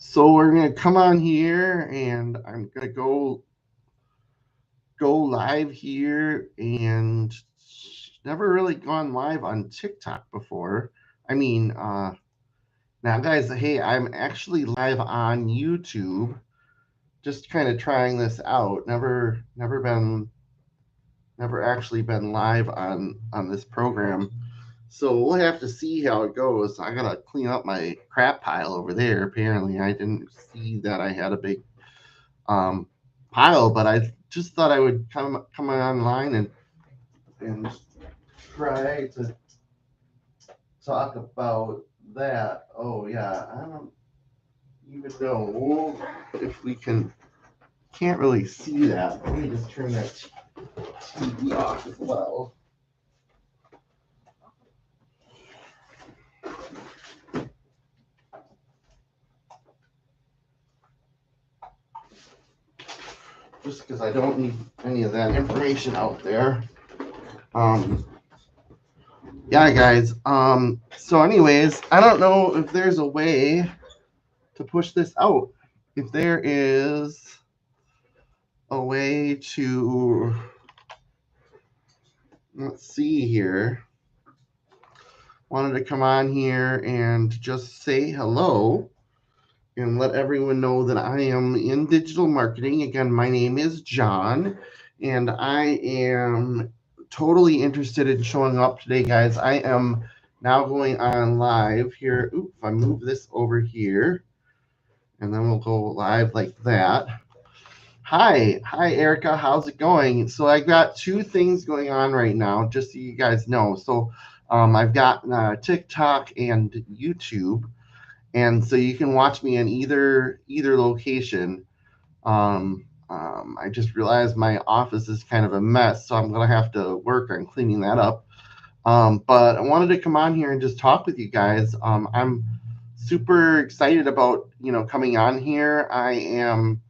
So we're gonna come on here, and I'm gonna go live here, and never really gone live on TikTok before. I mean, now guys, hey, I'm actually live on YouTube. Just kind of trying this out. Never actually been live on this program. So we'll have to see how it goes. I gotta clean up my crap pile over there. Apparently, I didn't see that I had a big um, pile, but I just thought I would come online and try to talk about that. Oh yeah, I don't even know if we can't really see that. Let me just turn that TV off as well. Just because I don't need any of that information out there. Um, yeah, guys. So, anyways, I don't know if there's a way to push this out. If there is a way to, let's see here. Wanted to come on here and just say hello and let everyone know that I am in digital marketing. Again, my name is John, and I am totally interested in showing up today, guys. I am now going on live here. Oop, if I move this over here, and then we'll go live like that. Hi, Erica. How's it going? So I got two things going on right now, just so you guys know. So I've got TikTok and YouTube, and so you can watch me in either location. I just realized my office is kind of a mess, so I'm gonna have to work on cleaning that up. But I wanted to come on here and just talk with you guys. I'm super excited about coming on here. I am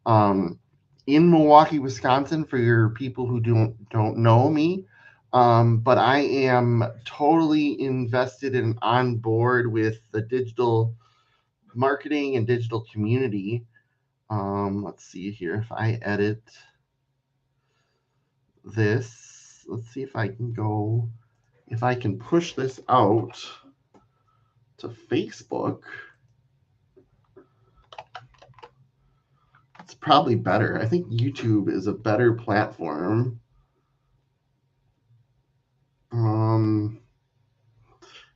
um, in Milwaukee, Wisconsin, for your people who don't know me. But I am totally invested and on board with the digital marketing and digital community. Let's see here if I edit this. Let's see if I can push this out to Facebook. It's probably better. I think YouTube is a better platform.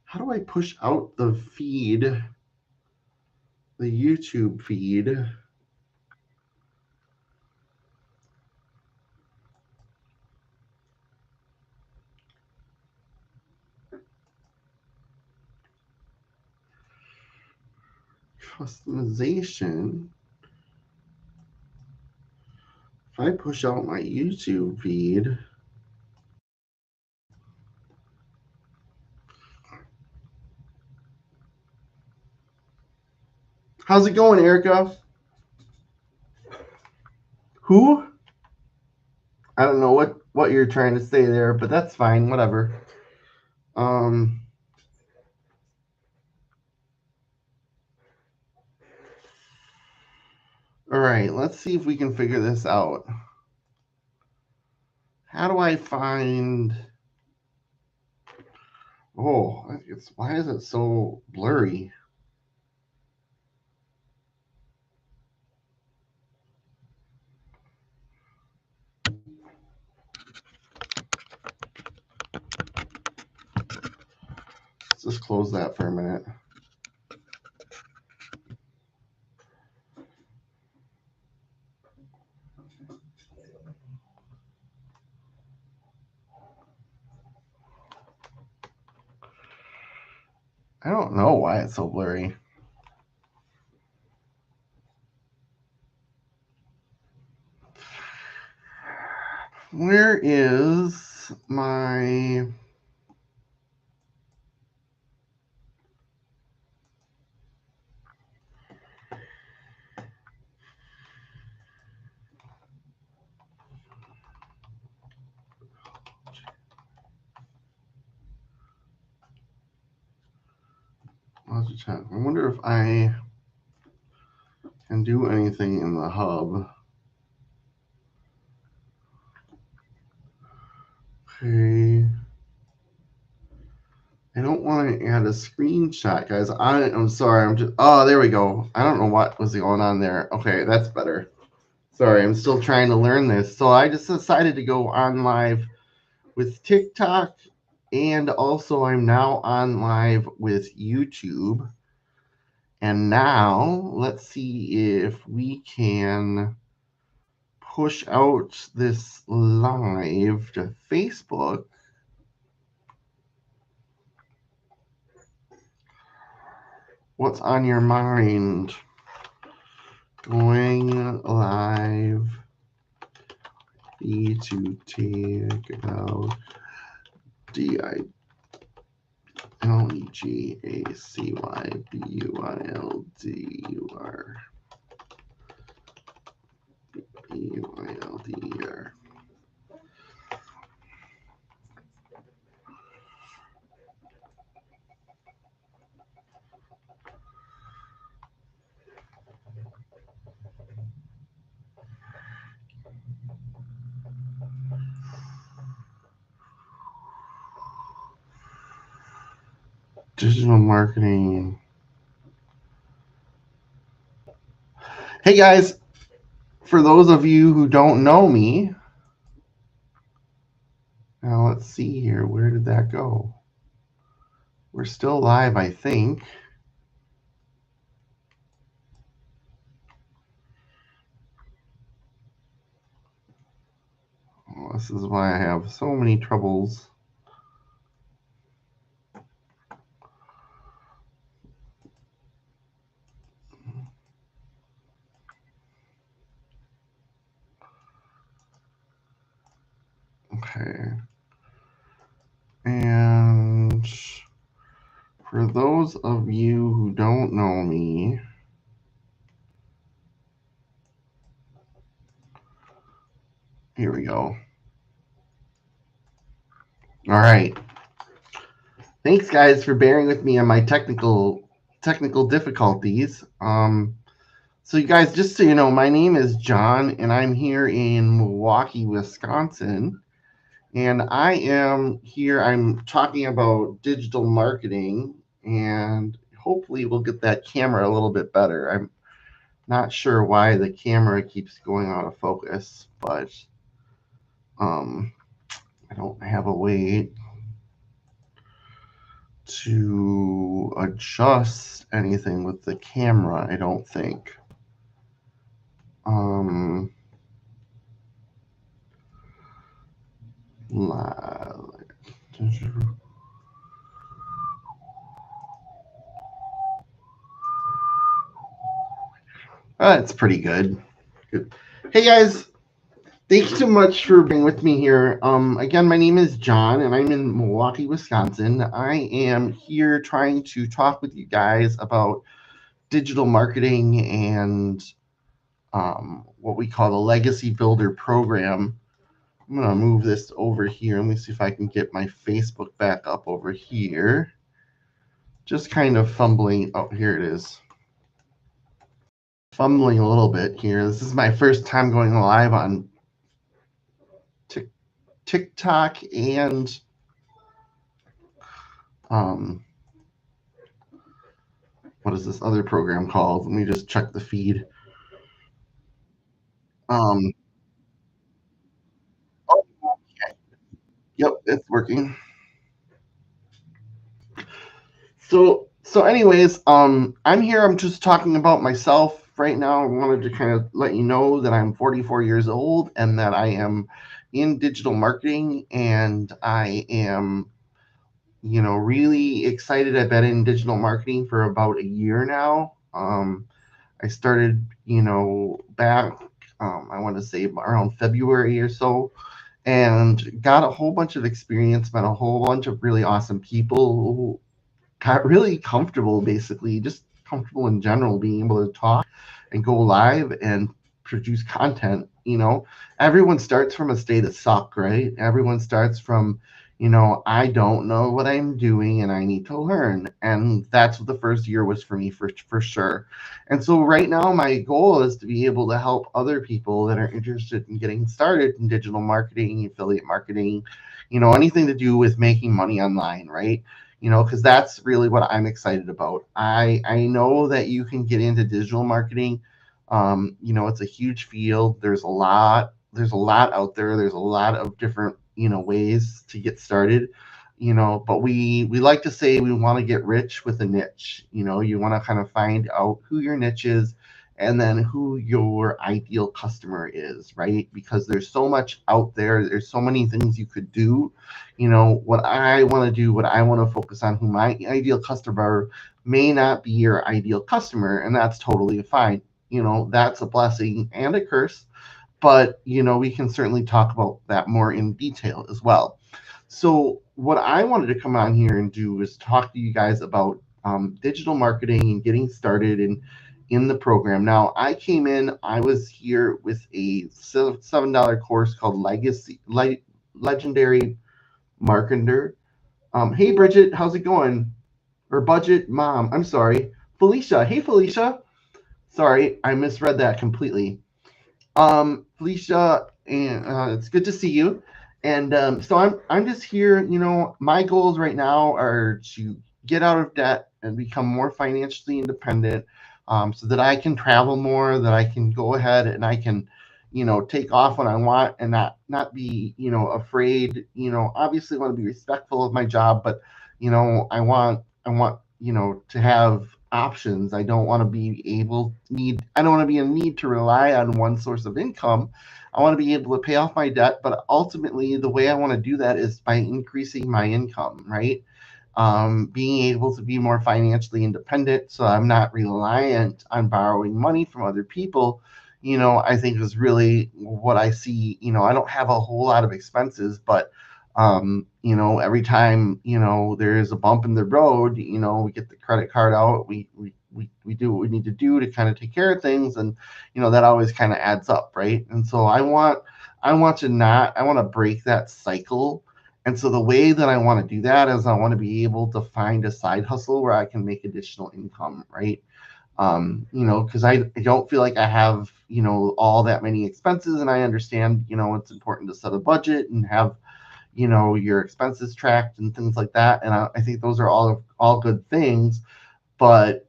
How do I push out the feed, the YouTube feed? Customization. If I push out my YouTube feed, how's it going, Erica? Who? I don't know what you're trying to say there, but that's fine. Whatever. Um. All right. Let's see if we can figure this out. How do I find? Oh, why is it so blurry? Let's just close that for a minute. I don't know why it's so blurry. Where is my... I wonder if I can do anything in the hub. Okay. I don't want to add a screenshot, guys. I'm sorry. Oh, there we go. I don't know what was going on there. Okay, that's better. Sorry, I'm still trying to learn this. So I just decided to go on live with TikTok, and also I'm now on live with YouTube. And now let's see if we can push out this live to Facebook. What's on your mind? Going live to take out DILEGACYBUILDR. Digital marketing. Hey guys, for those of you who don't know me, now let's see here. Where did that go? We're still live, I think. Oh, this is why I have so many troubles. Okay. And for those of you who don't know me, here we go. All right. Thanks, guys, for bearing with me on my technical difficulties. So you guys, just so you know, my name is John, and I'm here in Milwaukee, Wisconsin. And I am here, I'm talking about digital marketing, and hopefully we'll get that camera a little bit better. I'm not sure why the camera keeps going out of focus, but I don't have a way to adjust anything with the camera, I don't think. That's pretty good. Good. Hey guys, thanks so much for being with me here. Again, my name is John, and I'm in Milwaukee, Wisconsin. I am here trying to talk with you guys about digital marketing and what we call the Legacy Builder program. I'm going to move this over here. Let me see if I can get my Facebook back up over here. Just kind of fumbling. Oh, here it is. Fumbling a little bit here. This is my first time going live on TikTok and what is this other program called? Let me just check the feed. Oh, okay. Yep, it's working. So anyways, I'm here. I'm just talking about myself right now. I wanted to kind of let you know that I'm 44 years old and that I am in digital marketing, and I am, really excited. I've been in digital marketing for about a year now. I started, back, I want to say around February or so, and got a whole bunch of experience, met a whole bunch of really awesome people, got really comfortable, basically, just comfortable in general, being able to talk and go live and produce content. Everyone starts from a state of suck, right? Everyone starts from, I don't know what I'm doing and I need to learn. And that's what the first year was for me, for sure. And so right now, my goal is to be able to help other people that are interested in getting started in digital marketing, affiliate marketing, anything to do with making money online, right? Because that's really what I'm excited about. I know that you can get into digital marketing. It's a huge field. There's a lot out there. There's a lot of different, ways to get started. But we like to say we want to get rich with a niche. You want to kind of find out who your niche is and then who your ideal customer is, right? Because there's so much out there. There's so many things you could do. What I want to do, what I want to focus on, who my ideal customer may not be your ideal customer, and that's totally fine. That's a blessing and a curse, but we can certainly talk about that more in detail as well. So what I wanted to come on here and do is talk to you guys about digital marketing and getting started in the program. Now, I was here with a $7 course called Legendary Marketer. Hey Bridget, how's it going? Or Budget Mom, I'm sorry, Felicia. Hey Felicia, sorry, I misread that completely. Felicia, and it's good to see you. And so I'm just here. My goals right now are to get out of debt and become more financially independent, so that I can travel more, that I can go ahead and I can, take off when I want and not be, afraid. Obviously want to be respectful of my job, but I want to have options. I don't want to be in need to rely on one source of income. I want to be able to pay off my debt, but ultimately the way I want to do that is by increasing my income, right? Being able to be more financially independent so I'm not reliant on borrowing money from other people, I think is really what I see. I don't have a whole lot of expenses, but every time, there is a bump in the road, we get the credit card out, we do what we need to do to kind of take care of things. And, that always kind of adds up. Right. And so I want to break that cycle. And so the way that I want to do that is I want to be able to find a side hustle where I can make additional income. Right. Because I don't feel like I have, all that many expenses, and I understand, it's important to set a budget and have, your expenses tracked and things like that. And I think those are all good things. But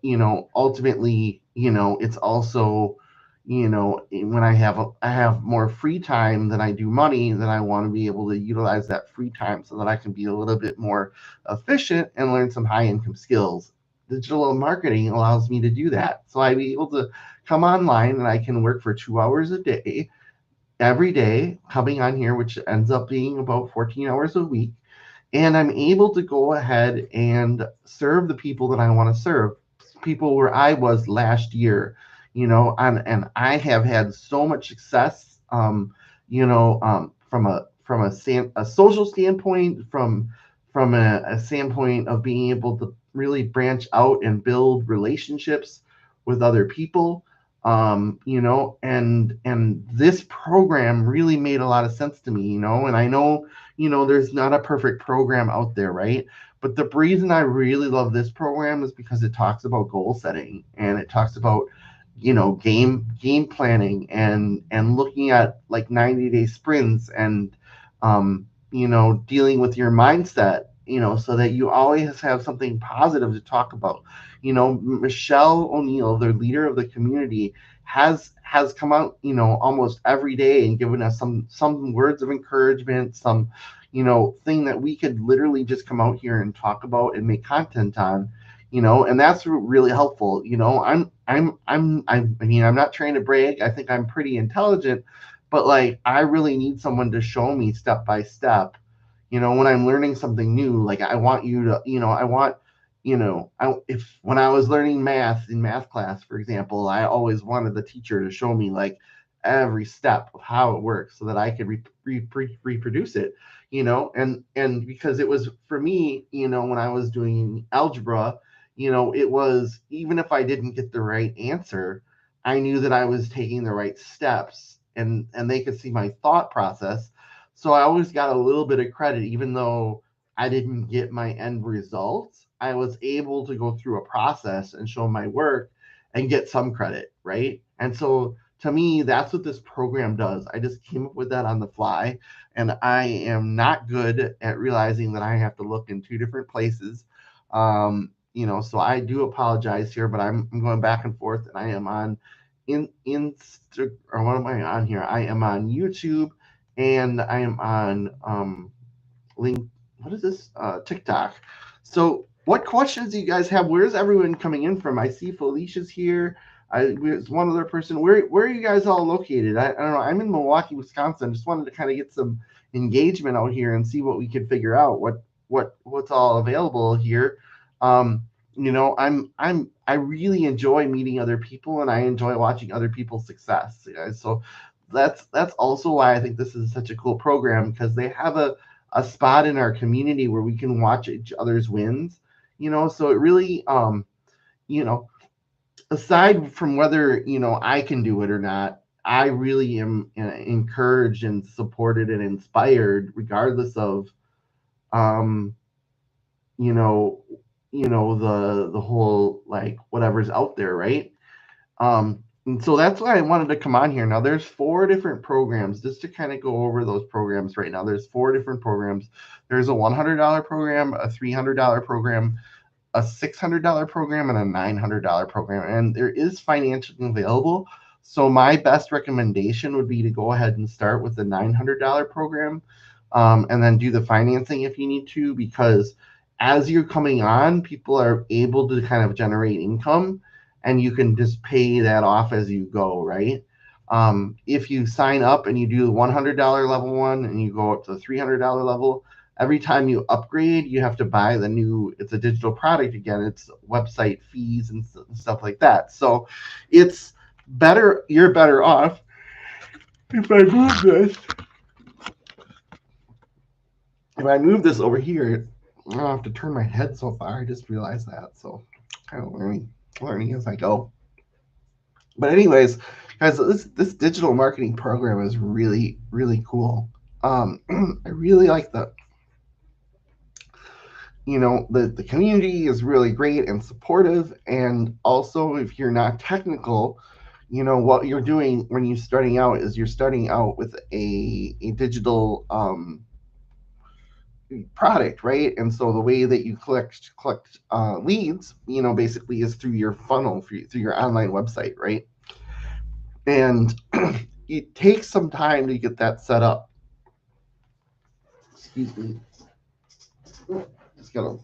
ultimately, it's also, when I have more free time than I do money, then I want to be able to utilize that free time so that I can be a little bit more efficient and learn some high income skills. Digital marketing allows me to do that. So I be able to come online and I can work for 2 hours a day every day coming on here, which ends up being about 14 hours a week. And I'm able to go ahead and serve the people that I want to serve, people where I was last year, and I have had so much success, from a social standpoint, from a standpoint of being able to really branch out and build relationships with other people. And this program really made a lot of sense to me, and I know, there's not a perfect program out there, right? But the reason I really love this program is because it talks about goal setting, and it talks about, game planning, and looking at like 90-day sprints, and dealing with your mindset, so that you always have something positive to talk about. Michelle O'Neill, the leader of the community, has come out, almost every day and given us some words of encouragement, some, thing that we could literally just come out here and talk about and make content on, and that's really helpful. I'm not trying to brag. I think I'm pretty intelligent, but like I really need someone to show me step by step, when I'm learning something new. Like I want you to, I want, if when I was learning math in math class, for example, I always wanted the teacher to show me like every step of how it works so that I could reproduce it, and because it was for me, when I was doing algebra, it was, even if I didn't get the right answer, I knew that I was taking the right steps, and they could see my thought process. So I always got a little bit of credit, even though I didn't get my end results. I was able to go through a process and show my work and get some credit, right? And so to me, that's what this program does. I just came up with that on the fly, and I am not good at realizing that I have to look in two different places. So I do apologize here, but I'm going back and forth, and I am on in Insta, or what am I on here? I am on YouTube, and I am on link. What is this? TikTok. So, what questions do you guys have? Where's everyone coming in from? I see Felicia's here. There's one other person. Where are you guys all located? I don't know. I'm in Milwaukee, Wisconsin. Just wanted to kind of get some engagement out here and see what we could figure out. What's all available here. Um, I really enjoy meeting other people, and I enjoy watching other people's success. So that's also why I think this is such a cool program, because they have a spot in our community where we can watch each other's wins. So it really, you know, aside from whether I can do it or not, I really am encouraged and supported and inspired, regardless of um, you know, the whole, like, whatever's out there, right? And so that's why I wanted to come on here. Now, there's 4 different programs, just to kind of go over those programs right now. There's 4 different programs. There's a $100 program, a $300 program, a $600 program, and a $900 program. And there is financing available. So my best recommendation would be to go ahead and start with the $900 program, and then do the financing if you need to, because as you're coming on, people are able to kind of generate income, and you can just pay that off as you go, right? If you sign up and you do the $100 level one and you go up to the $300 level, every time you upgrade, you have to buy it's a digital product again. It's website fees and stuff like that. So it's better, you're better off if I move this. If I move this over here, I don't have to turn my head so far. I just realized that. So kind of learning as I go. But anyways, guys, this digital marketing program is really, really cool. I really like the community is really great and supportive. And also, if you're not technical, what you're doing when you're starting out is you're starting out with a digital product, right? And so the way that you collect leads, basically is through your funnel, through your online website, right? And it takes some time to get that set up. Excuse me. Just gotta.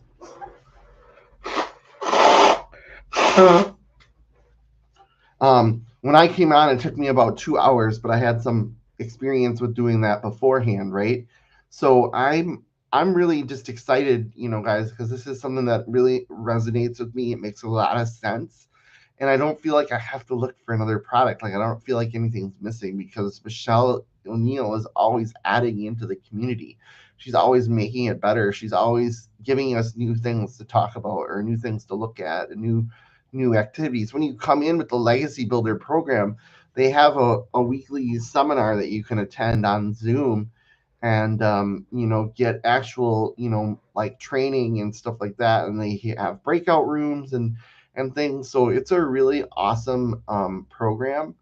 When I came on, it took me about 2 hours, but I had some experience with doing that beforehand, right? So I'm really just excited, guys, because this is something that really resonates with me. It makes a lot of sense, and I don't feel like I have to look for another product. Like, I don't feel like anything's missing, because Michelle O'Neill is always adding into the community. She's always making it better. She's always giving us new things to talk about, or new things to look at, and new activities. When you come in with the Legacy Builder program, they have a weekly seminar that you can attend on Zoom, and get actual, like, training and stuff like that. And they have breakout rooms and things. So it's a really awesome program.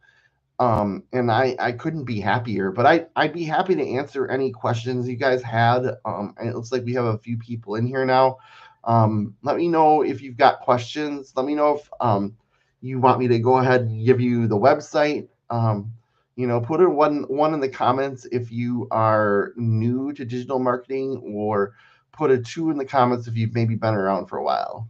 And I couldn't be happier, but I'd be happy to answer any questions you guys had. And it looks like we have a few people in here now. Let me know if you've got questions. Let me know if you want me to go ahead and give you the website. Put a one in the comments if you are new to digital marketing, or put a 2 in the comments if you've maybe been around for a while.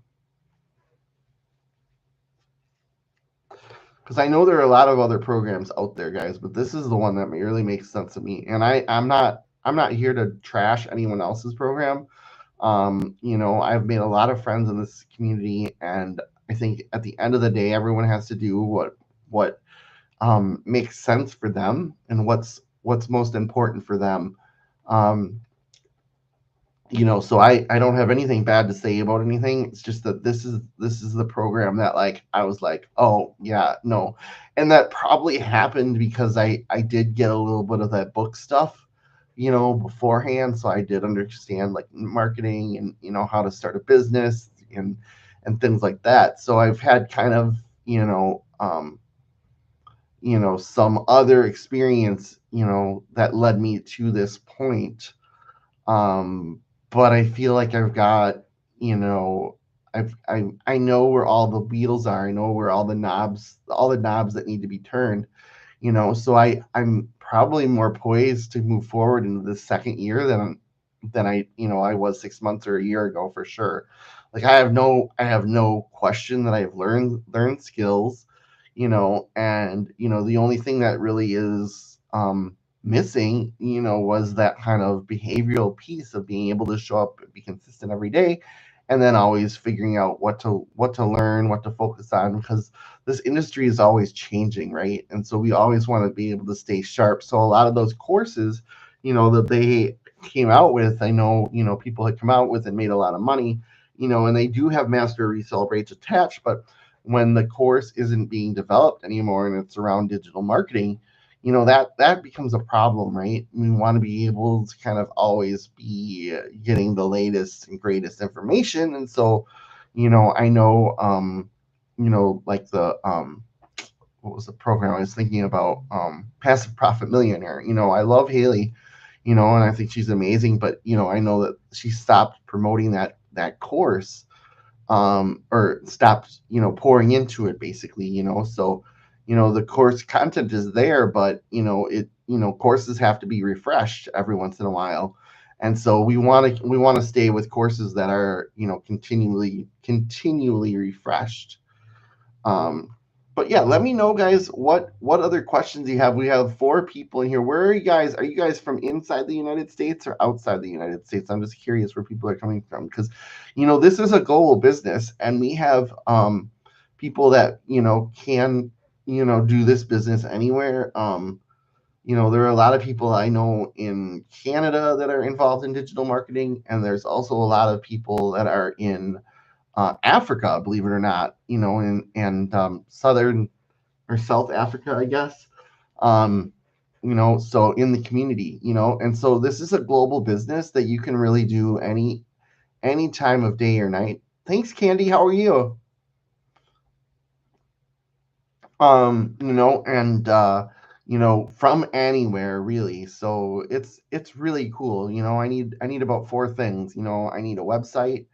Because I know there are a lot of other programs out there, guys, but this is the one that really makes sense to me. And I'm not here to trash anyone else's program. I've made a lot of friends in this community, and I think at the end of the day, everyone has to do what makes sense for them, and what's most important for them. Um, so I don't have anything bad to say about anything. It's just that this is the program that, like, I was like, oh yeah, no. And that probably happened because I did get a little bit of that book stuff, beforehand. So I did understand like marketing and, how to start a business and things like that. So I've had kind of, some other experience, that led me to this point. Um, but I feel like I've got, you know, I know where all the wheels are. I know where all the knobs that need to be turned. So I'm probably more poised to move forward into the second year than I was 6 months or a year ago for sure. Like I have no question that I've learned skills, and the only thing that really is missing, was that kind of behavioral piece of being able to show up and be consistent every day, and then always figuring out what to learn, what to focus on, because this industry is always changing, right? And so we always want to be able to stay sharp. So a lot of those courses, that they came out with, I know, people had come out with and made a lot of money, and they do have master resale rates attached, but when the course isn't being developed anymore and it's around digital marketing, that becomes a problem, right? We want to be able to kind of always be getting the latest and greatest information. And so, I know, like the what was the program I was thinking about? Passive Profit Millionaire. I love Haley, and I think she's amazing. But I know that she stopped promoting that course, or stopped, pouring into it basically. So, the course content is there, but courses have to be refreshed every once in a while. And so we want to stay with courses that are continually refreshed. um, but yeah, let me know, guys, what other questions you have. We have four people in here. Where are you guys? Are you guys from inside the United States or outside the United States? I'm just curious where people are coming from, because this is a global business, and we have people that can do this business anywhere. There are a lot of people I know in Canada that are involved in digital marketing, and there's also a lot of people that are in Africa, believe it or not, and Southern or South Africa, I guess. Um, so in the community, and so this is a global business that you can really do any time of day or night. Thanks, Candy. How are you? And from anywhere really. So it's really cool. I need about four things. I need a website.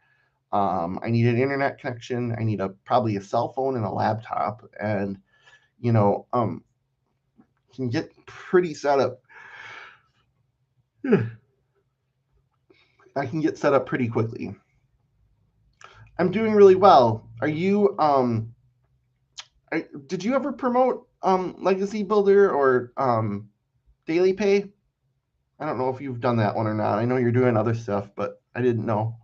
I need an internet connection. I need probably a cell phone and a laptop, and you know, um, can get pretty set up. I can get set up pretty quickly. I'm doing really well. Are you? Did you ever promote Legacy Builder or Daily Pay? I don't know if you've done that one or not. I know you're doing other stuff, but I didn't know.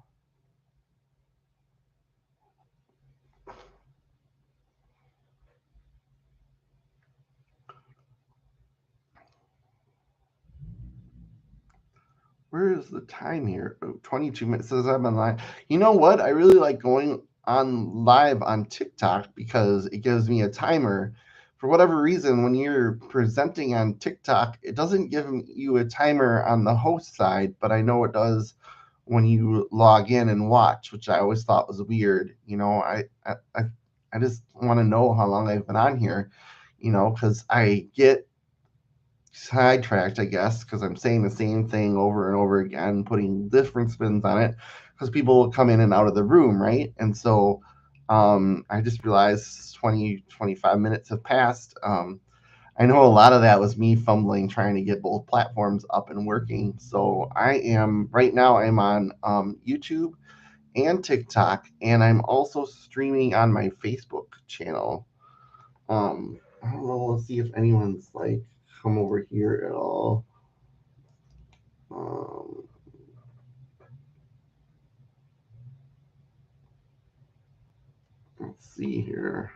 Where is the time here? Oh, 22 minutes says I'm on live. You know what? I really like going on live on TikTok because it gives me a timer. For whatever reason, when you're presenting on TikTok, it doesn't give you a timer on the host side, but I know it does when you log in and watch, which I always thought was weird. I just want to know how long I've been on here, because I get sidetracked, I guess, because I'm saying the same thing over and over again, putting different spins on it, because people will come in and out of the room, right? And so I just realized 20-25 minutes have passed. I know a lot of that was me fumbling trying to get both platforms up and working. So right now, I'm on YouTube and TikTok, and I'm also streaming on my Facebook channel. I don't know. Let's see if anyone's like come over here at all. Um, let's see here.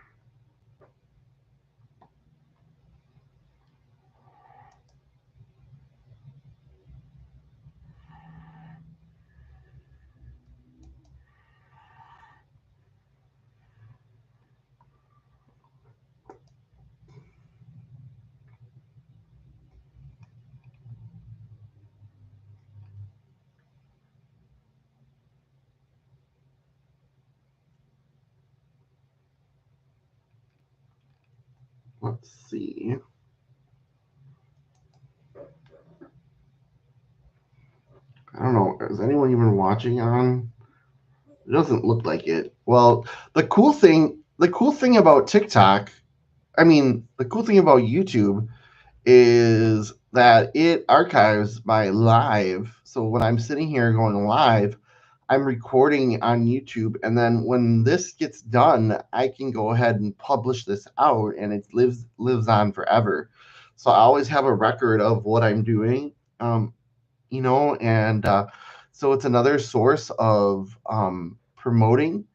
Let's see. I don't know. Is anyone even watching on? It doesn't look like it. Well, the cool thing about TikTok, I mean, the cool thing about YouTube is that it archives my live. So when I'm sitting here going live, I'm recording on YouTube, and then when this gets done, I can go ahead and publish this out, and it lives on forever. So I always have a record of what I'm doing. And so it's another source of promoting,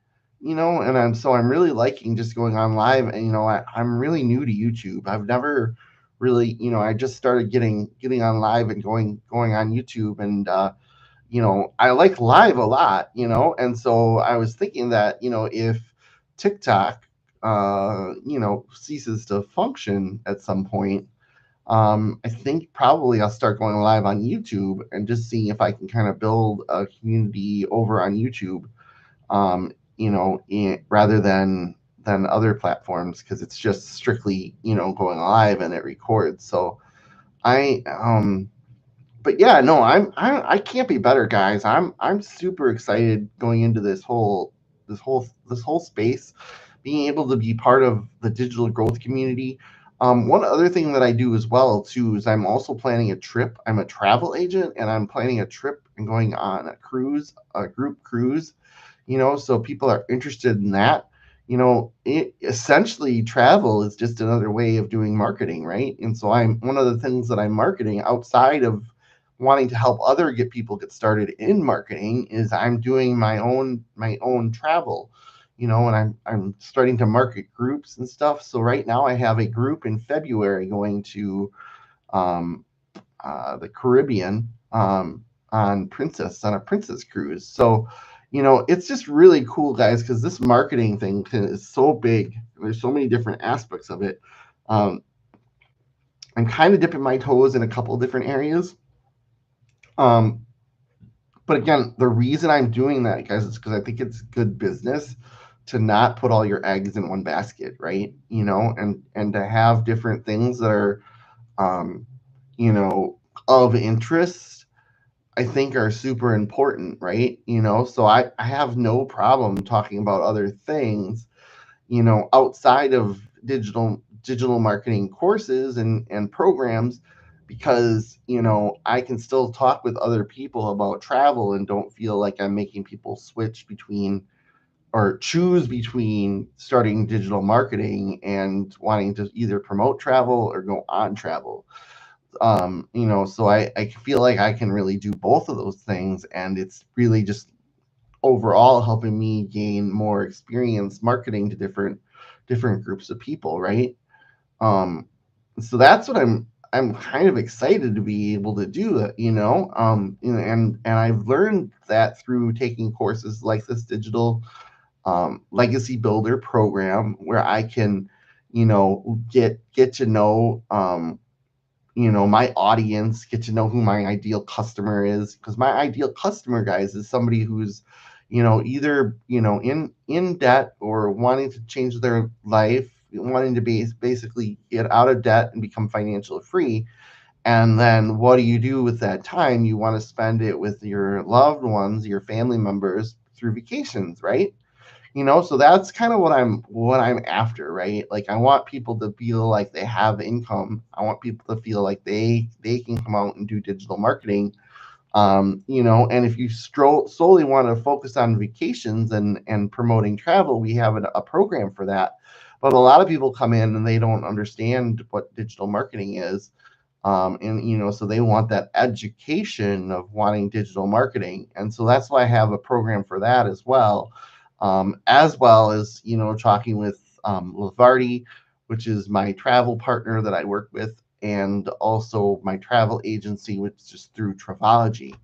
and I'm really liking just going on live. And I'm really new to YouTube. I've never really, I just started getting on live and going on YouTube. And I like live a lot, and so I was thinking that, if TikTok ceases to function at some point, I think probably I'll start going live on YouTube and just seeing if I can kind of build a community over on YouTube, rather than other platforms, because it's just strictly, going live and it records. So I but yeah, no, I can't be better, guys. I'm super excited going into this whole space, being able to be part of the digital growth community. One other thing that I do as well too is I'm also planning a trip. I'm a travel agent, and I'm planning a trip and going on a cruise, a group cruise. So people are interested in that. It essentially, travel is just another way of doing marketing, right? And so I'm one of the things that I'm marketing outside of wanting to help other get people get started in marketing is I'm doing my own travel, and I'm starting to market groups and stuff. So right now I have a group in February going to um, the Caribbean, on a princess cruise. So it's just really cool, guys, because this marketing thing is so big. There's so many different aspects of it. um, I'm kind of dipping my toes in a couple different areas. um, but again, the reason I'm doing that, guys, is because I think it's good business to not put all your eggs in one basket, right? And to have different things that are um, you know of interest, I think, are super important, right? So I have no problem talking about other things, outside of digital marketing courses and programs, because I can still talk with other people about travel and don't feel like I'm making people switch between or choose between starting digital marketing and wanting to either promote travel or go on travel. So I feel like I can really do both of those things, and it's really just overall helping me gain more experience marketing to different groups of people, right? um so that's what I'm kind of excited to be able to do, and I've learned that through taking courses like this digital legacy builder program, where I can get to know my audience, get to know who my ideal customer is, because my ideal customer, guys, is somebody who's either in debt or wanting to change their life, wanting to be basically get out of debt and become financially free. And then what do you do with that time? You want to spend it with your loved ones, your family members, through vacations, right? So that's kind of what I'm after, right? Like, I want people to feel like they have income. I want people to feel like they can come out and do digital marketing. And if you solely want to focus on vacations and promoting travel, we have a program for that. But a lot of people come in and they don't understand what digital marketing is. And so they want that education of wanting digital marketing, and so that's why I have a program for that as well as talking with Lavardi, which is my travel partner that I work with, and also my travel agency, which is through Travalogy.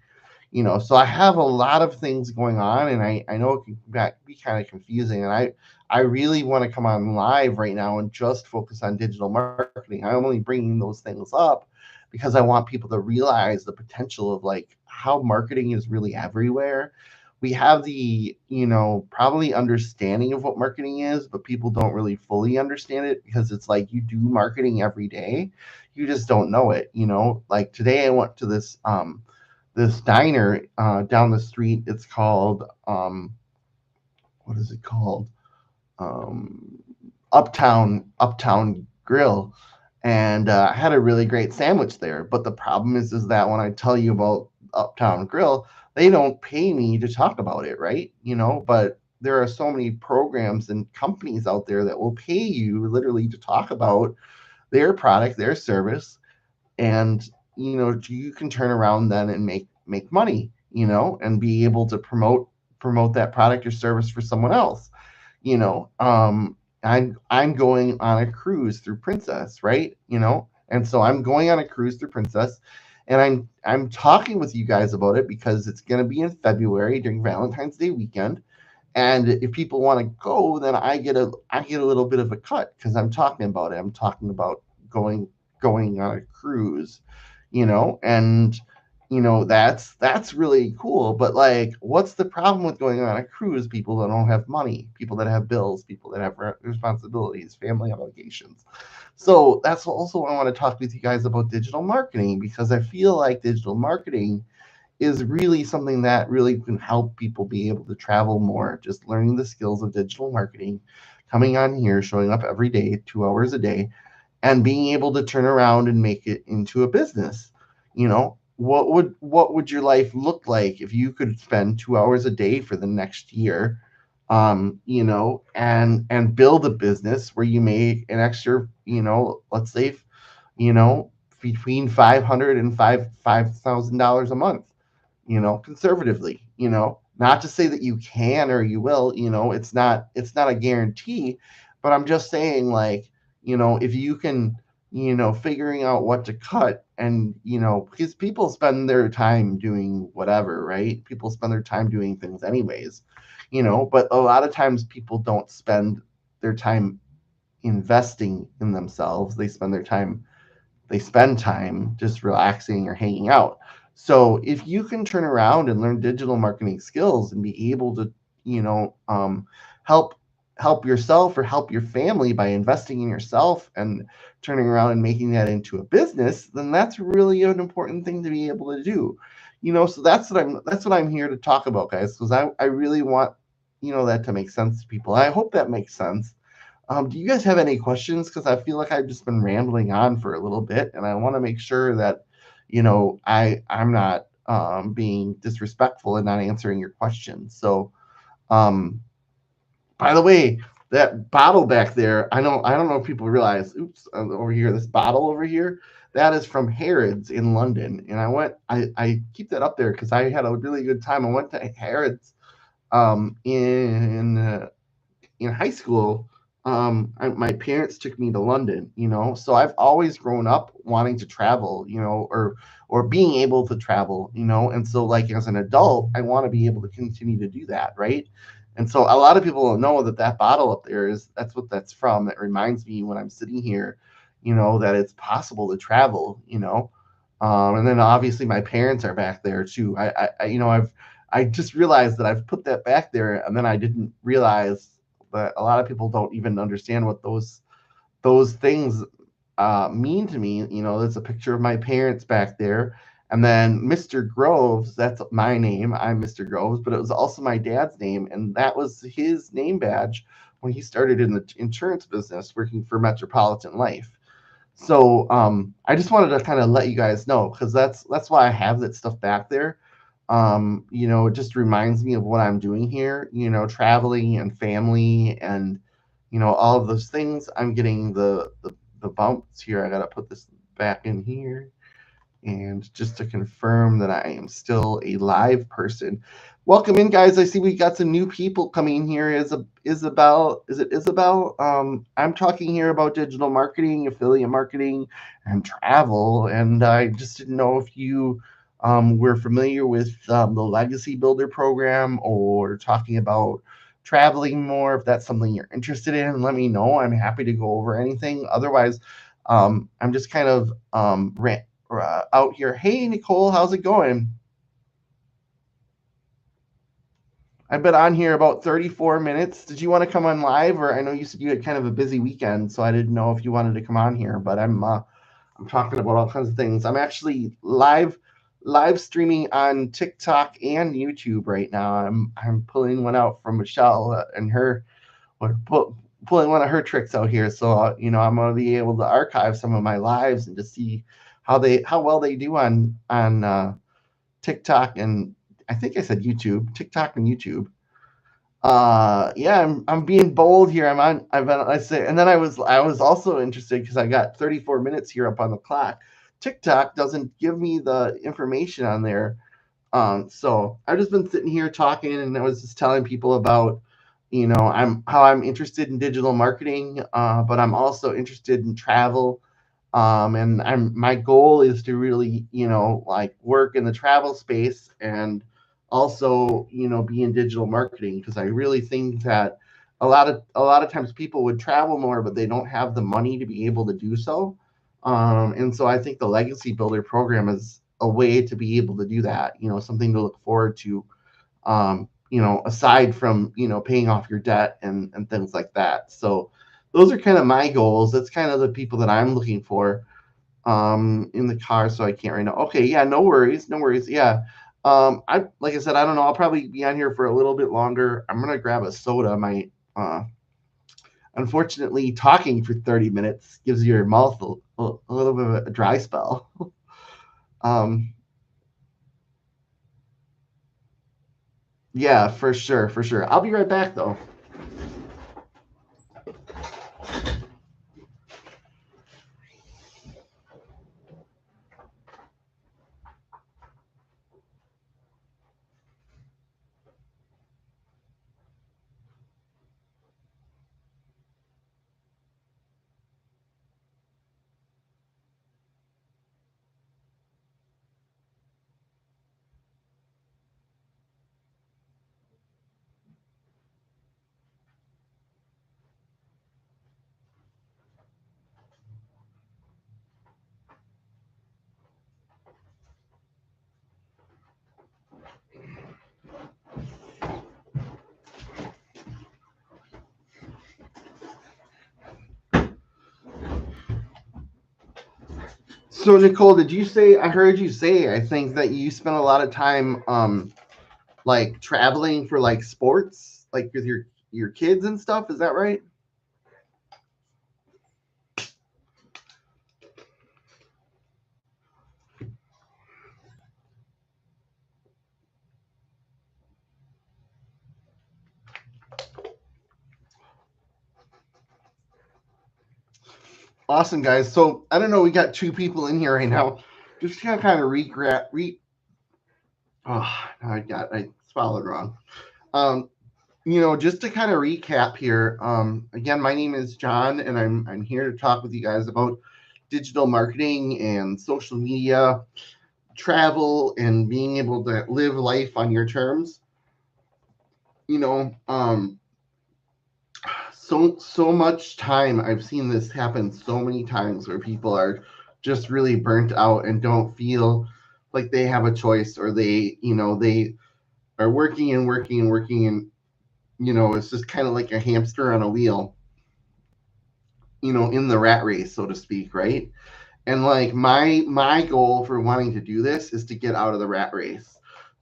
So I have a lot of things going on, and I know it can be kind of confusing, and I really want to come on live right now and just focus on digital marketing. I'm only bringing those things up because I want people to realize the potential of, like, how marketing is really everywhere. we have the, probably understanding of what marketing is, but people don't really fully understand it because it's like you do marketing every day. You just don't know it, Like today I went to this diner down the street. It's called what is it called? Um, Uptown Grill, and I had a really great sandwich there. But the problem is that when I tell you about Uptown Grill, they don't pay me to talk about it, right? But there are so many programs and companies out there that will pay you literally to talk about their product, their service, and you can turn around then and make money, and be able to promote that product or service for someone else. you know um I'm going on a cruise through Princess, right? And so I'm going on a cruise through Princess, and I'm talking with you guys about it because it's going to be in February during Valentine's Day weekend. And if people want to go, then I get a little bit of a cut because I'm talking about it. I'm talking about going on a cruise, and that's really cool. But like, what's the problem with going on a cruise? People that don't have money, people that have bills, people that have responsibilities, family obligations. So that's also why I want to talk with you guys about digital marketing, because I feel like digital marketing is really something that really can help people be able to travel more. Just learning the skills of digital marketing, coming on here, showing up every day, 2 hours a day, and being able to turn around and make it into a business. What would your life look like if you could spend 2 hours a day for the next year, and build a business where you make an extra, let's say, you know, between 500 and $5,000 a month, conservatively, not to say that you can or you will, it's not a guarantee, but I'm just saying, like, if you can, figuring out what to cut. And, because people spend their time doing whatever, right? People spend their time doing things anyways, but a lot of times people don't spend their time investing in themselves. They spend time just relaxing or hanging out. So if you can turn around and learn digital marketing skills and be able to, help help yourself or help your family by investing in yourself and turning around and making that into a business, then that's really an important thing to be able to do. So that's what I'm here to talk about, guys, because I really want, that to make sense to people. I hope that makes sense. Do you guys have any questions? Because I feel like I've just been rambling on for a little bit, and I want to make sure that, I'm not being disrespectful and not answering your questions. So, um, by the way, that bottle back there, I don't know if people realize. Oops, over here, this bottle over here, that is from Harrods in London, and I keep that up there because I had a really good time. I went to Harrods in high school. My parents took me to London, so I've always grown up wanting to travel, or being able to travel, and so, like, as an adult, I want to be able to continue to do that, right? And so a lot of people don't know that bottle up there that's what that's from. That reminds me when I'm sitting here, that it's possible to travel, and then obviously my parents are back there too. I just realized that I've put that back there, and then I didn't realize that a lot of people don't even understand what those things mean to me. There's a picture of my parents back there, and then Mr. Groves. That's my name. I'm Mr. Groves, but it was also my dad's name, and that was his name badge when he started in the insurance business, working for Metropolitan Life. So I just wanted to kind of let you guys know, because that's why I have that stuff back there. It just reminds me of what I'm doing here, traveling and family and all of those things. I'm getting the bumps here. I gotta put this back in here. And just to confirm that I am still a live person. Welcome in, guys. I see we got some new people coming in here. Isabel, is it Isabel? I'm talking here about digital marketing, affiliate marketing, and travel. And I just didn't know if you were familiar with the Legacy Builder program, or talking about traveling more. If that's something you're interested in, let me know. I'm happy to go over anything. Otherwise, I'm just kind of out here. Hey, Nicole, how's it going? I've been on here about 34 minutes. Did you want to come on live, or I know you said you had kind of a busy weekend, so I didn't know if you wanted to come on here. But I'm talking about all kinds of things. I'm actually live streaming on TikTok and YouTube right now. I'm pulling one out from Michelle and her we're pulling one of her tricks out here. So I'm gonna be able to archive some of my lives and to see how well they do on TikTok and I think I said YouTube, TikTok and YouTube. Yeah, I'm being bold here. I say, and then I was also interested because I got 34 minutes here up on the clock. TikTok doesn't give me the information on there, so I've just been sitting here talking, and I was just telling people about, I'm interested in digital marketing, but I'm also interested in travel, and my goal is to really, like work in the travel space and also, be in digital marketing because I really think that a lot of times people would travel more, but they don't have the money to be able to do so. And so I think the Legacy Builder program is a way to be able to do that, something to look forward to, aside from, paying off your debt and things like that. So those are kind of my goals. That's kind of the people that I'm looking for in the car, so I can't right now. Okay, yeah, no worries, no worries. Yeah. I like I said, I don't know. I'll probably be on here for a little bit longer. I'm gonna grab a soda. Unfortunately, talking for 30 minutes gives your mouth a little bit of a dry spell. um, yeah, for sure, for sure. I'll be right back though. So Nicole, did you say? I heard you say. I think that you spent a lot of time, like traveling for like sports, like with your kids and stuff. Is that right? Awesome, guys. So I don't know. We got two people in here right now. Just to kind of oh, I swallowed wrong. Um, just to kind of recap here. Again, my name is John, and I'm here to talk with you guys about digital marketing and social media, travel, and being able to live life on your terms. You know, so much time I've seen this happen so many times where people are just really burnt out and don't feel like they have a choice, or they are working and working and working, and it's just kind of like a hamster on a wheel, in the rat race, so to speak, right? And like my goal for wanting to do this is to get out of the rat race,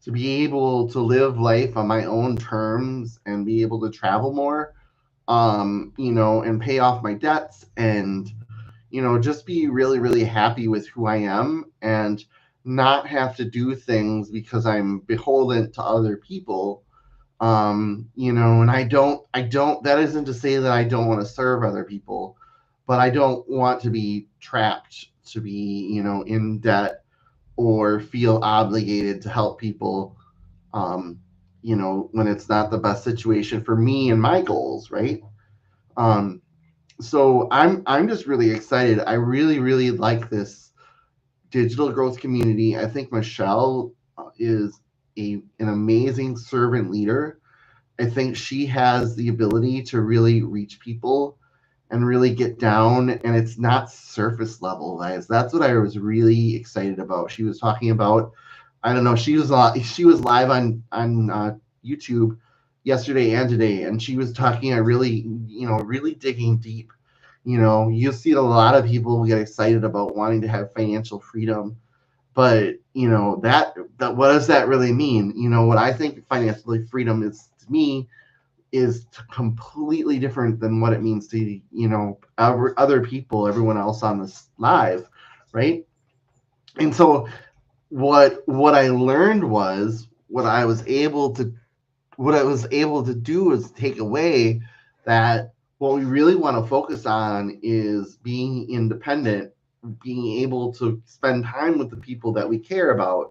to be able to live life on my own terms and be able to travel more, and pay off my debts, and just be really, really happy with who I am, and not have to do things because I'm beholden to other people. And I don't, that isn't to say that I don't want to serve other people, but I don't want to be trapped to be, in debt or feel obligated to help people, when it's not the best situation for me and my goals, right? Um, so I'm just really excited. I really, really like this digital growth community. I think Michelle is an amazing servant leader. I think she has the ability to really reach people and really get down, and it's not surface level, guys. That's what I was really excited about. She was talking about, I don't know, she was live on YouTube yesterday and today, and she was talking really digging deep. You see a lot of people get excited about wanting to have financial freedom, but that what does that really mean? What I think financial freedom is to me is completely different than what it means to other people, everyone else on this live, right? And so what I learned was what I was able to do is take away that what we really want to focus on is being independent, being able to spend time with the people that we care about,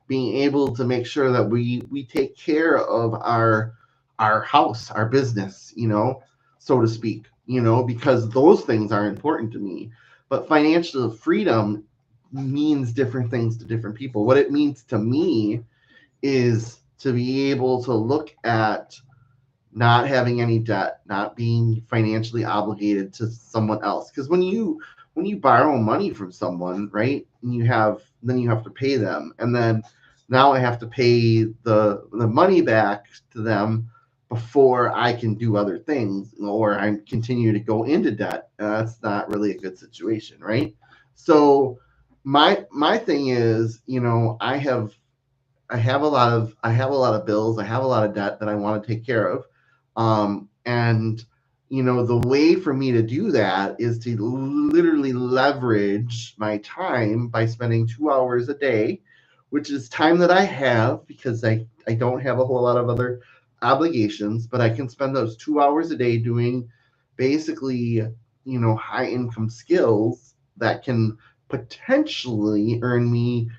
being able to make sure that we take care of our house, our business, so to speak, because those things are important to me. But financial freedom means different things to different people. What it means to me is to be able to look at not having any debt, not being financially obligated to someone else. Because when you borrow money from someone, right, and then you have to pay them, and then now I have to pay the money back to them before I can do other things, or I continue to go into debt. That's not really a good situation, right? So my thing is, I have a lot of bills. I have a lot of debt that I want to take care of. And the way for me to do that is to literally leverage my time by spending 2 hours a day, which is time that I have because I don't have a whole lot of other obligations, but I can spend those 2 hours a day doing basically, high income skills that can potentially earn me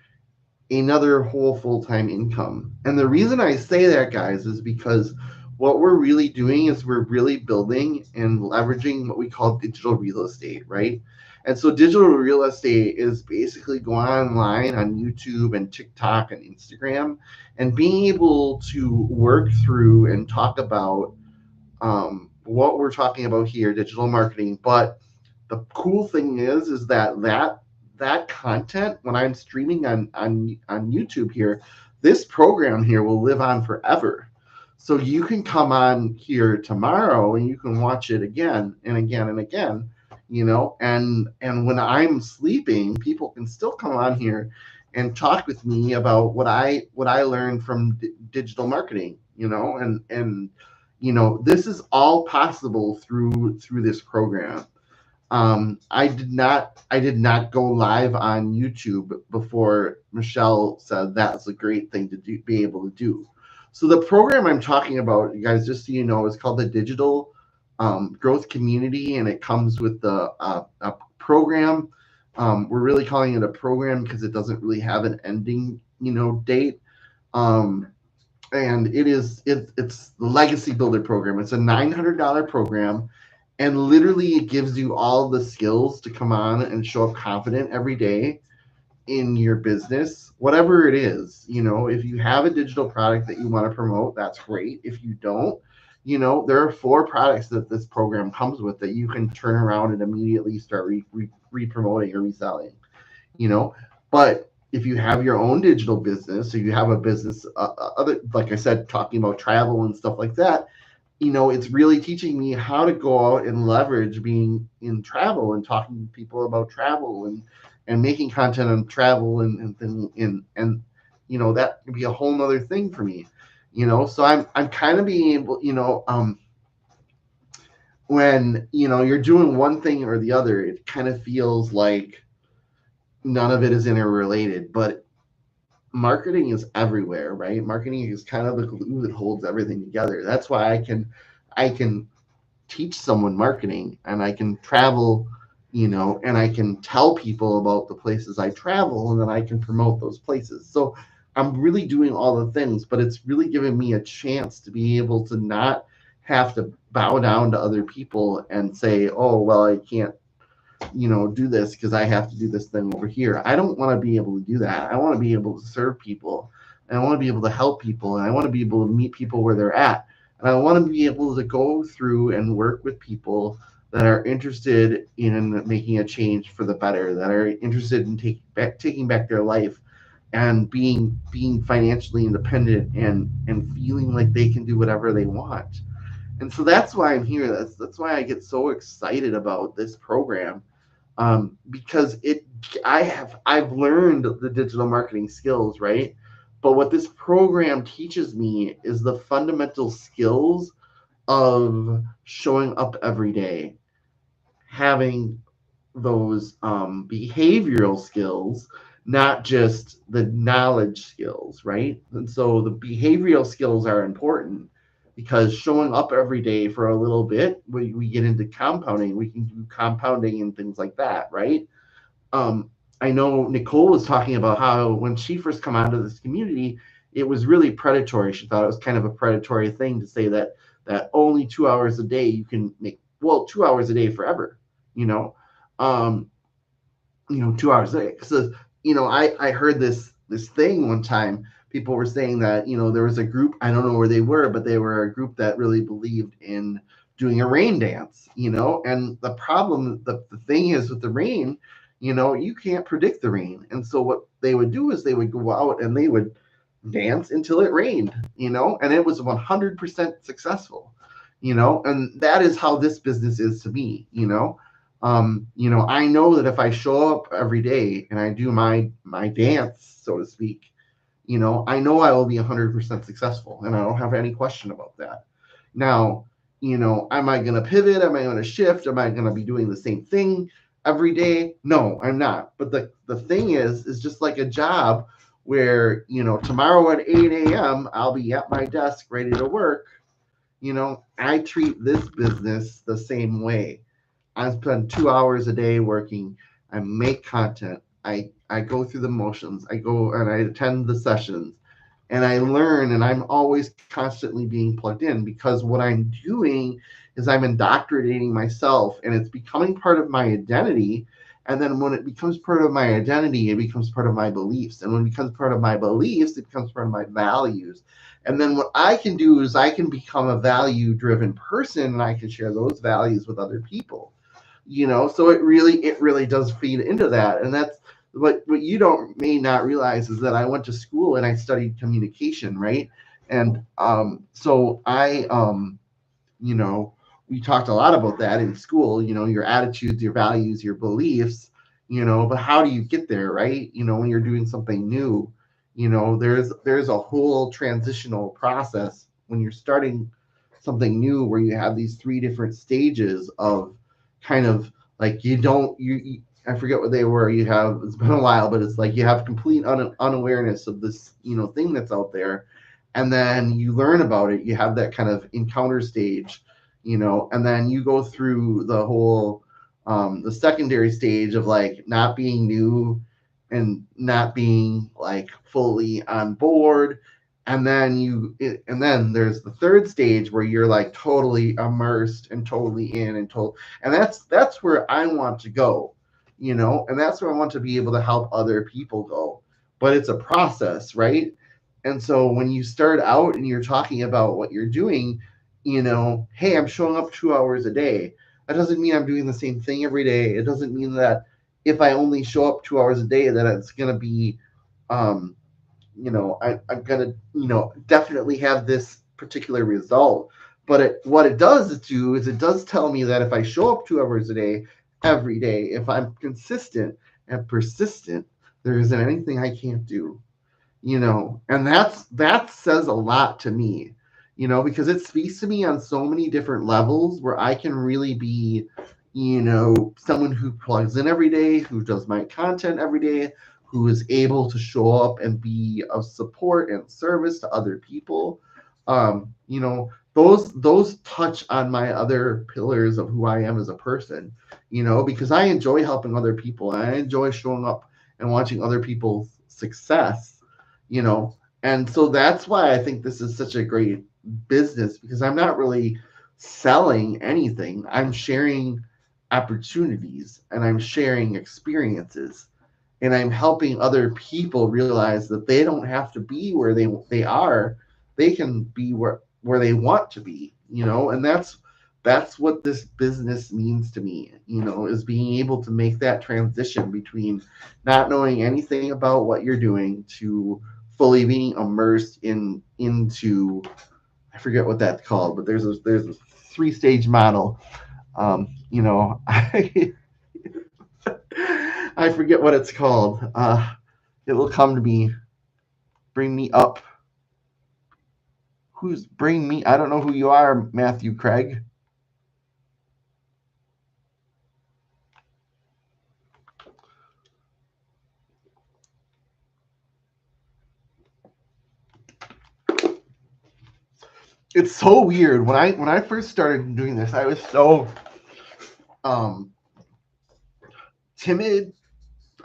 another whole full-time income. And the reason I say that, guys, is because what we're really doing is we're really building and leveraging what we call digital real estate, right? And so digital real estate is basically going online on YouTube and TikTok and Instagram and being able to work through and talk about what we're talking about here, digital marketing. But the cool thing is that content, when I'm streaming on YouTube here, this program here will live on forever. So you can come on here tomorrow and you can watch it again and again and again, and when I'm sleeping, people can still come on here and talk with me about what I learned from digital marketing, and this is all possible through this program. I did not go live on YouTube before Michelle said that's a great thing to be able to do. So the program I'm talking about, you guys, just so you know, is called the Digital Growth Community, and it comes with a program. We're really calling it a program because it doesn't really have an ending, date. Um, and it's the Legacy Builder program. It's a $900 program, and literally it gives you all the skills to come on and show up confident every day in your business, whatever it is. If you have a digital product that you want to promote, that's great. If you don't, there are 4 products that this program comes with that you can turn around and immediately start re-promoting or reselling. But if you have your own digital business, or you have a business, other, like I said, talking about travel and stuff like that, it's really teaching me how to go out and leverage being in travel and talking to people about travel and making content on travel and that could be a whole nother thing for me. So I'm kind of being able, when you're doing one thing or the other, it kind of feels like none of it is interrelated, but marketing is everywhere, right? Marketing is kind of the glue that holds everything together. That's why I can teach someone marketing, and I can travel, and I can tell people about the places I travel, and then I can promote those places. So I'm really doing all the things, but it's really giving me a chance to be able to not have to bow down to other people and say, oh, well, I can't, do this because I have to do this thing over here. I don't want to be able to do that. I want to be able to serve people, and I want to be able to help people, and I want to be able to meet people where they're at. And I want to be able to go through and work with people that are interested in making a change for the better, that are interested in taking back their life and being financially independent and feeling like they can do whatever they want. And so that's why I'm here. That's why I get so excited about this program, because I've learned the digital marketing skills, right? But what this program teaches me is the fundamental skills of showing up every day, having those behavioral skills, not just the knowledge skills, right? And so the behavioral skills are important because showing up every day for a little bit, we get into compounding, we can do compounding and things like that, right? um, I know Nicole was talking about how when she first come onto this community, it was really predatory. She thought it was kind of a predatory thing to say that only 2 hours a day you can make, well, 2 hours a day forever, you know, um, 2 hours a day. So, I heard this thing one time. People were saying that, there was a group, I don't know where they were, but they were a group that really believed in doing a rain dance, and the thing is with the rain, you can't predict the rain. And so what they would do is they would go out and they would dance until it rained, and it was 100% successful, and that is how this business is to me, I know that if I show up every day and I do my dance, so to speak, I know I will be 100% successful, and I don't have any question about that. Now, am I going to pivot? Am I going to shift? Am I going to be doing the same thing every day? No, I'm not. But the thing is just like a job where, tomorrow at 8 a.m., I'll be at my desk ready to work. I treat this business the same way. I spend 2 hours a day working. I make content. I go through the motions. I go and I attend the sessions and I learn, and I'm always constantly being plugged in because what I'm doing is I'm indoctrinating myself and it's becoming part of my identity. And then when it becomes part of my identity, it becomes part of my beliefs. And when it becomes part of my beliefs, it becomes part of my values. And then what I can do is I can become a value driven person and I can share those values with other people. So it really does feed into that. And that's what you don't may not realize is that I went to school and I studied communication, right? And so you know we talked a lot about that in school, your attitudes, your values, your beliefs, but how do you get there, right? When you're doing something new, there's a whole transitional process when you're starting something new where you have these three different stages of kind of like I forget what they were. You have, it's been a while, but it's like you have complete unawareness of this, thing that's out there, and then you learn about it. You have that kind of encounter stage, and then you go through the whole, the secondary stage of like not being new and not being like fully on board, and then there's the third stage where you're like totally immersed and totally in and that's where I want to go, and that's where I want to be able to help other people go. But it's a process, right? And so when you start out and you're talking about what you're doing, hey, I'm showing up 2 hours a day. That doesn't mean I'm doing the same thing every day. It doesn't mean that if I only show up 2 hours a day that it's going to be um, I'm gonna, definitely have this particular result. But what it does do is it does tell me that if I show up 2 hours a day, every day, if I'm consistent and persistent, there isn't anything I can't do. And that says a lot to me, because it speaks to me on so many different levels where I can really be, someone who plugs in every day, who does my content every day, who is able to show up and be of support and service to other people. Those touch on my other pillars of who I am as a person, because I enjoy helping other people and I enjoy showing up and watching other people's success, you know. And so that's why I think this is such a great business, because I'm not really selling anything. I'm sharing opportunities and I'm sharing experiences and I'm helping other people realize that they don't have to be where they are. They can be where they want to be, and that's what this business means to me, is being able to make that transition between not knowing anything about what you're doing to fully being immersed into, I forget what that's called, but there's a 3-stage model. I I forget what it's called. It will come to me. Bring me up. Who's bring me? I don't know who you are, Matthew Craig. It's so weird. When I first started doing this, I was so um timid.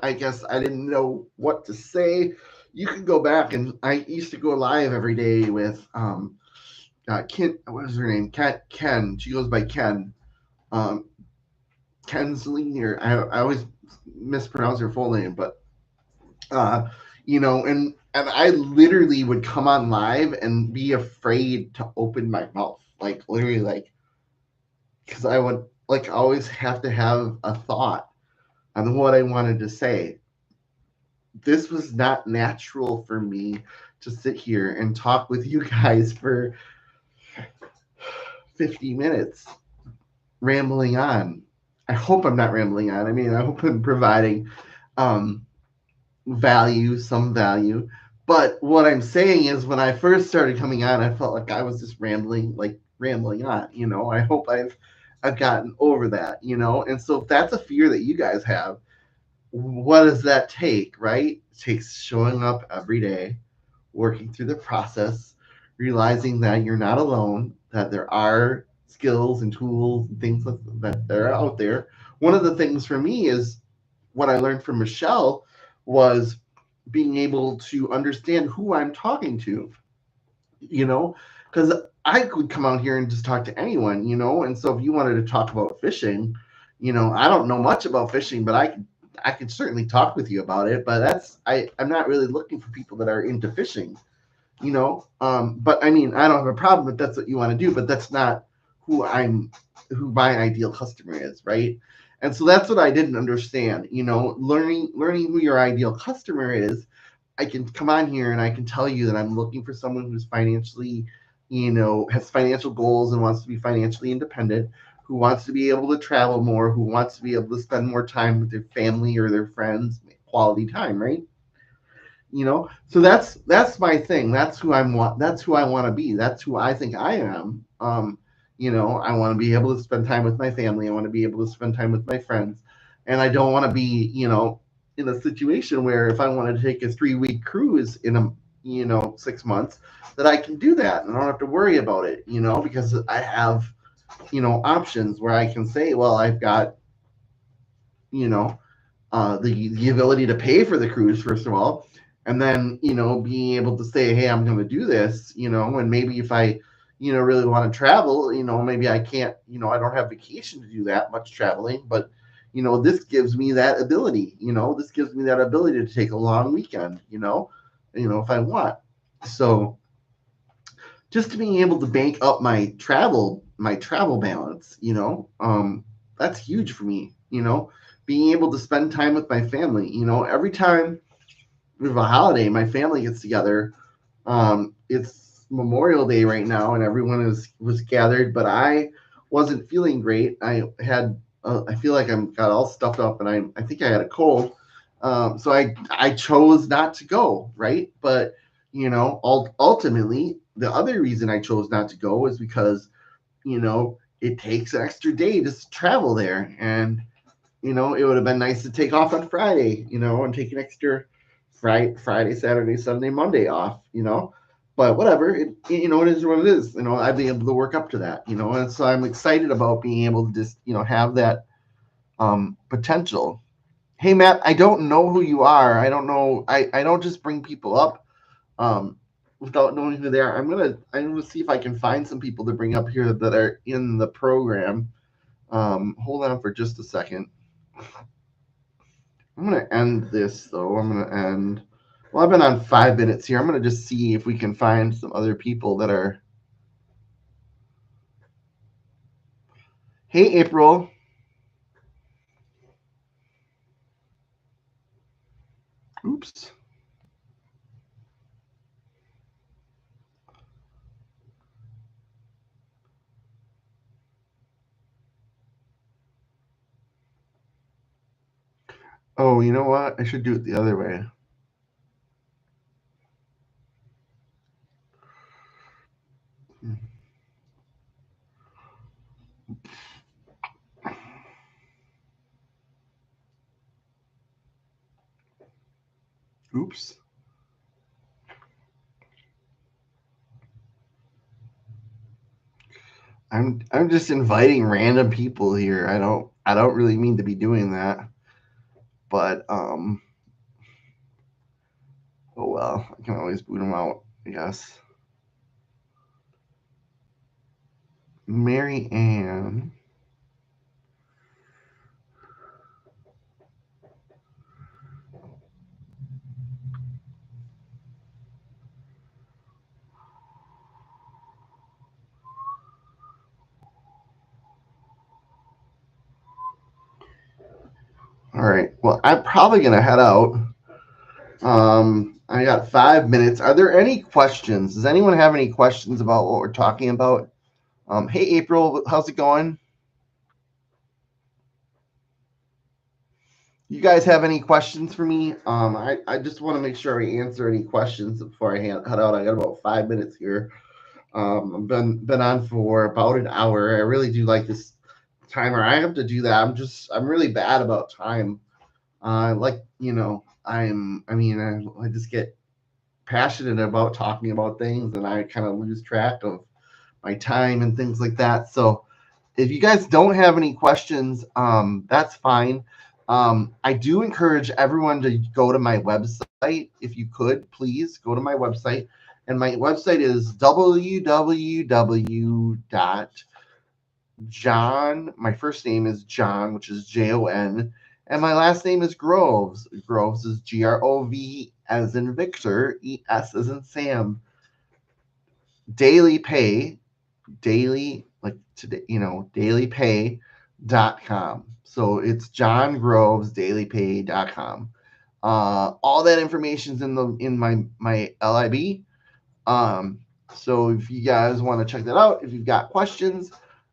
I guess I didn't know what to say. You can go back, and I used to go live every day with Ken. What is her name? Ken. She goes by Ken. Um, Kensley, or I always mispronounce her full name, but and I literally would come on live and be afraid to open my mouth, like literally, like because I would like always have to have a thought on what I wanted to say. This was not natural for me to sit here and talk with you guys for 50 minutes rambling on. I hope I'm not rambling on. I mean, I hope I'm providing um, some value. But what I'm saying is, when I first started coming on, I felt like I was just rambling on. I hope I've gotten over that. And so if that's a fear that you guys have, what does that take? Right? It takes showing up every day, working through the process, realizing that you're not alone, that there are skills and tools and things that are out there. One of the things for me is what I learned from Michelle was being able to understand who I'm talking to, because I could come out here and just talk to anyone, and so if you wanted to talk about fishing, I don't know much about fishing, but I could certainly talk with you about it. But I'm not really looking for people that are into fishing, but I mean, I don't have a problem if that's what you want to do, but that's not who my ideal customer is, right? And so that's what I didn't understand, learning who your ideal customer is. I can come on here and I can tell you that I'm looking for someone who's financially, has financial goals and wants to be financially independent, who wants to be able to travel more, who wants to be able to spend more time with their family or their friends, quality time, right? So that's my thing. That's who I want to be. That's who I think I am. I want to be able to spend time with my family. I want to be able to spend time with my friends, and I don't want to be in a situation where if I want to take a 3-week cruise in a 6 months, that I can do that and I don't have to worry about it, because I have options where I can say, well, I've got you know the ability to pay for the cruise, first of all, and then being able to say, hey, I'm going to do this, and maybe if I really want to travel, maybe I can't, I don't have vacation to do that much traveling, but this gives me that ability. This gives me that ability to take a long weekend, if I want. So just being able to bank up my travel balance, that's huge for me. Being able to spend time with my family, every time we have a holiday, my family gets together. It's Memorial Day right now, and everyone was gathered, but I wasn't feeling great. I feel like I'm got all stuffed up, and I think I had a cold. So I chose not to go, right? But ultimately, the other reason I chose not to go is because it takes an extra day to travel there, and it would have been nice to take off on Friday, and take an extra Friday, Saturday, Sunday, Monday off, But whatever, it is what it is. I'd be able to work up to that, and so I'm excited about being able to just, have that potential. Hey, Matt, I don't know who you are. I don't know. I don't just bring people up without knowing who they are. I'm gonna see if I can find some people to bring up here that are in the program. Hold on for just a second. I'm going to end this, though. I'm going to end. Well, I've been on 5 minutes here. I'm going to just see if we can find some other people that are Hey, April. Oops. Oh, you know what? I should do it the other way. Oops. I'm just inviting random people here. I don't really mean to be doing that, but oh well. I can always boot them out, I guess. Mary Ann. All right. Well, I'm probably gonna head out. I got 5 minutes. Are there any questions? Does anyone have any questions about what we're talking about? Hey, April, how's it going? You guys have any questions for me? I just want to make sure I answer any questions before I head out. I got about 5 minutes here. I've been on for about an hour. I really do like this timer. I have to do that. I'm really bad about time. Like I just get passionate about talking about things, and I kind of lose track of my time and things like that. So if you guys don't have any questions, that's fine. I do encourage everyone to go to my website. If you could, please go to my website. And my website is www.john. My first name is John, which is Jon. And my last name is Groves. Groves is Grove as in Victor, ES as in Sam. Daily pay, daily like today, dailypay.com. So it's John Groves dailypay.com. All that information's in my LIB. So if you guys want to check that out, if you've got questions,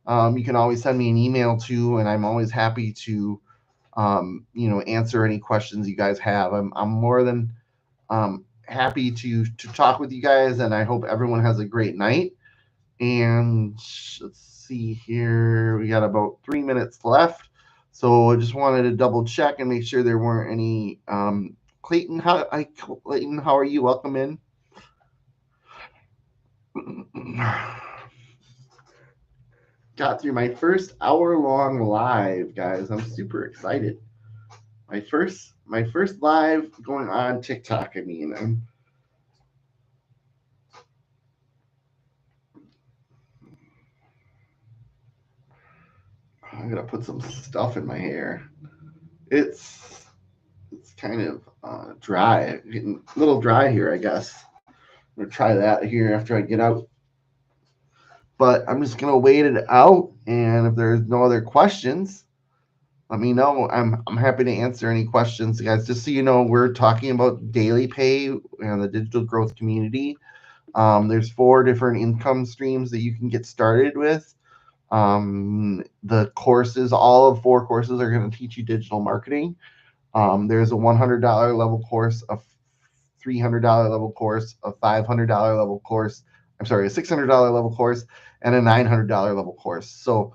you can always send me an email too, and I'm always happy to answer any questions you guys have. I'm more than happy to talk with you guys, and I hope everyone has a great night. And let's see here. We got about 3 minutes left. So I just wanted to double check and make sure there weren't any. Clayton, how are you? Welcome in. Got through my first hour-long live, guys. I'm super excited. My first live going on TikTok. I'm gonna put some stuff in my hair. It's kind of dry, getting a little dry here, I guess. I'm gonna try that here after I get out. But I'm just gonna wait it out, and if there's no other questions, let me know. I'm happy to answer any questions, guys. Just so you know, we're talking about daily pay and the digital growth community. There's 4 different income streams that you can get started with. The courses, all of 4 courses, are going to teach you digital marketing. There's a $100 level course, a $300 level course, a $500 level course. I'm sorry, a $600 level course, and a $900 level course. So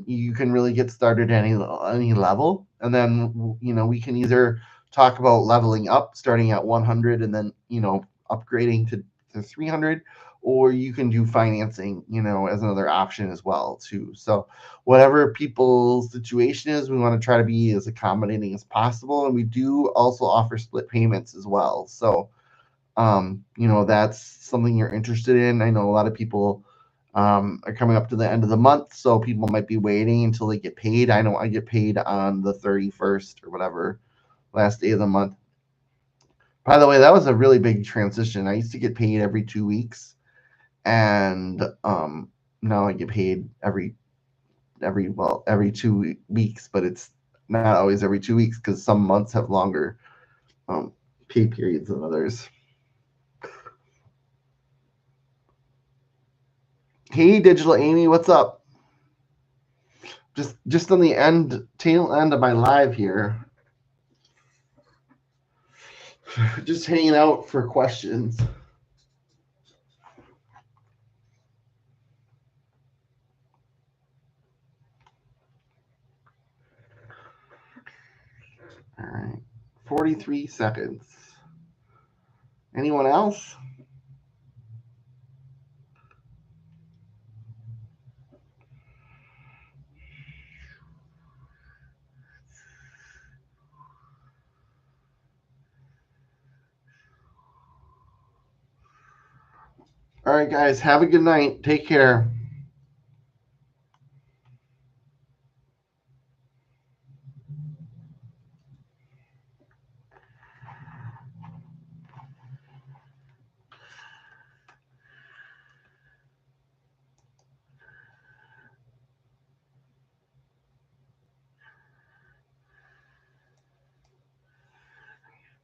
you can really get started at any level, and then we can either talk about leveling up, starting at 100, and then upgrading to 300, or you can do financing, as another option as well too. So whatever people's situation is, we want to try to be as accommodating as possible, and we do also offer split payments as well. So that's something you're interested in. I know a lot of people are coming up to the end of the month, so people might be waiting until they get paid. I know I get paid on the 31st or whatever, last day of the month. By the way, that was a really big transition. I used to get paid every 2 weeks, and now I get paid every every 2 weeks, but it's not always every 2 weeks because some months have longer pay periods than others. Hey, Digital Amy, what's up? Just on the tail end of my live here, just hanging out for questions. All right, 43 seconds. Anyone else? All right, guys, have a good night. Take care.